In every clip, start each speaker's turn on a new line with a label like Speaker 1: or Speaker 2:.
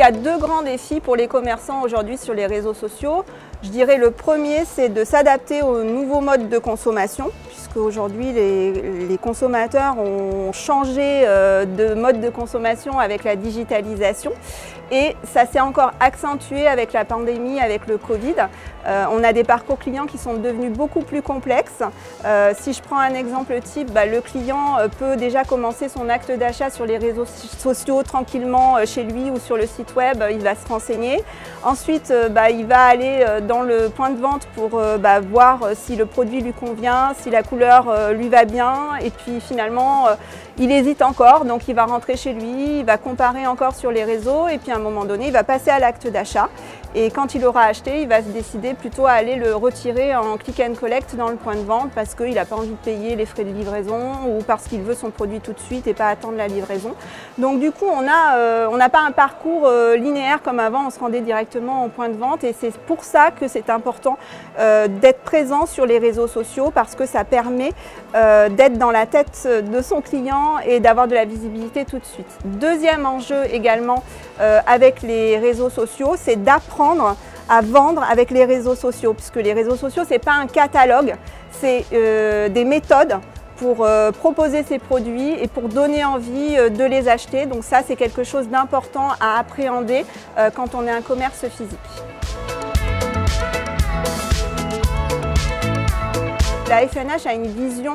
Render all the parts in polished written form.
Speaker 1: y a deux grands défis pour les commerçants aujourd'hui sur les réseaux sociaux. Je dirais le premier, c'est de s'adapter aux nouveaux modes de consommation, puisque aujourd'hui les consommateurs ont changé de mode de consommation avec la digitalisation. Et ça s'est encore accentué avec la pandémie, avec le Covid. On a des parcours clients qui sont devenus beaucoup plus complexes. Si je prends un exemple type, le client peut déjà commencer son acte d'achat sur les réseaux sociaux tranquillement chez lui ou sur le site web, il va se renseigner. Ensuite, il va aller dans le point de vente pour voir si le produit lui convient, si la couleur lui va bien. Et puis finalement, il hésite encore, donc il va rentrer chez lui, il va comparer encore sur les réseaux et puis à un moment donné, il va passer à l'acte d'achat. Et quand il aura acheté, il va se décider plutôt à aller le retirer en click and collect dans le point de vente parce qu'il n'a pas envie de payer les frais de livraison ou parce qu'il veut son produit tout de suite et pas attendre la livraison. Donc du coup, on n'a pas un parcours linéaire comme avant, on se rendait directement au point de vente et c'est pour ça que c'est important d'être présent sur les réseaux sociaux parce que ça permet d'être dans la tête de son client et d'avoir de la visibilité tout de suite. Deuxième enjeu également avec les réseaux sociaux, c'est d'apprendre à vendre avec les réseaux sociaux, puisque les réseaux sociaux, ce n'est pas un catalogue, c'est des méthodes pour proposer ses produits et pour donner envie de les acheter. Donc ça, c'est quelque chose d'important à appréhender quand on est un commerce physique. La FNH a une vision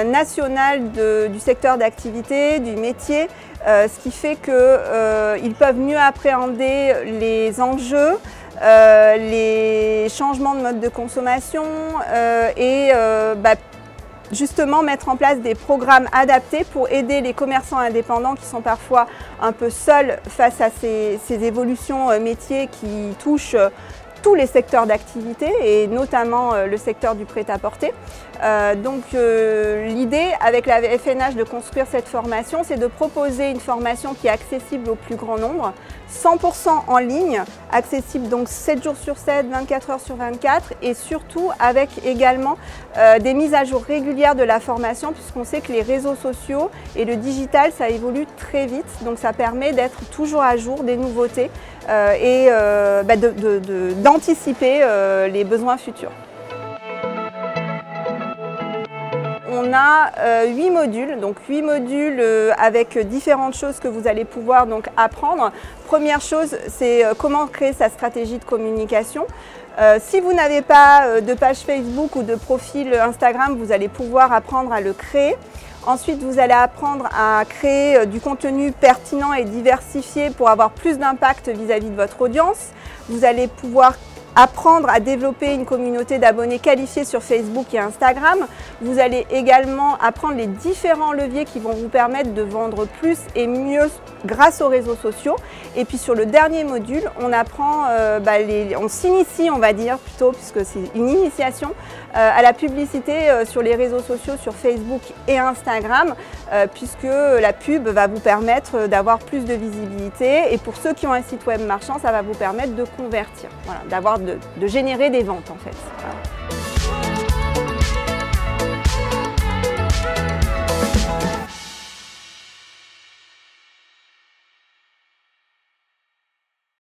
Speaker 1: nationale du secteur d'activité, du métier, ce qui fait qu'ils peuvent mieux appréhender les enjeux, les changements de mode de consommation et justement mettre en place des programmes adaptés pour aider les commerçants indépendants qui sont parfois un peu seuls face à ces évolutions métiers qui touchent tous les secteurs d'activité et notamment le secteur du prêt-à-porter. L'idée avec la FNH de construire cette formation, c'est de proposer une formation qui est accessible au plus grand nombre, 100% en ligne, accessible donc 7 jours sur 7, 24 heures sur 24 et surtout avec également des mises à jour régulières de la formation puisqu'on sait que les réseaux sociaux et le digital ça évolue très vite donc ça permet d'être toujours à jour des nouveautés et d'anticiper les besoins futurs. On a 8 modules, donc 8 modules avec différentes choses que vous allez pouvoir donc apprendre. Première chose, c'est comment créer sa stratégie de communication. Si vous n'avez pas de page Facebook ou de profil Instagram, vous allez pouvoir apprendre à le créer. Ensuite, vous allez apprendre à créer du contenu pertinent et diversifié pour avoir plus d'impact vis-à-vis de votre audience. Vous allez pouvoir apprendre à développer une communauté d'abonnés qualifiés sur Facebook et Instagram. Vous allez également apprendre les différents leviers qui vont vous permettre de vendre plus et mieux grâce aux réseaux sociaux. Et puis sur le dernier module, on apprend, on s'initie, on va dire plutôt, puisque c'est une initiation à la publicité sur les réseaux sociaux, sur Facebook et Instagram, puisque la pub va vous permettre d'avoir plus de visibilité. Et pour ceux qui ont un site web marchand, ça va vous permettre de convertir, voilà, de générer des ventes en fait. Voilà.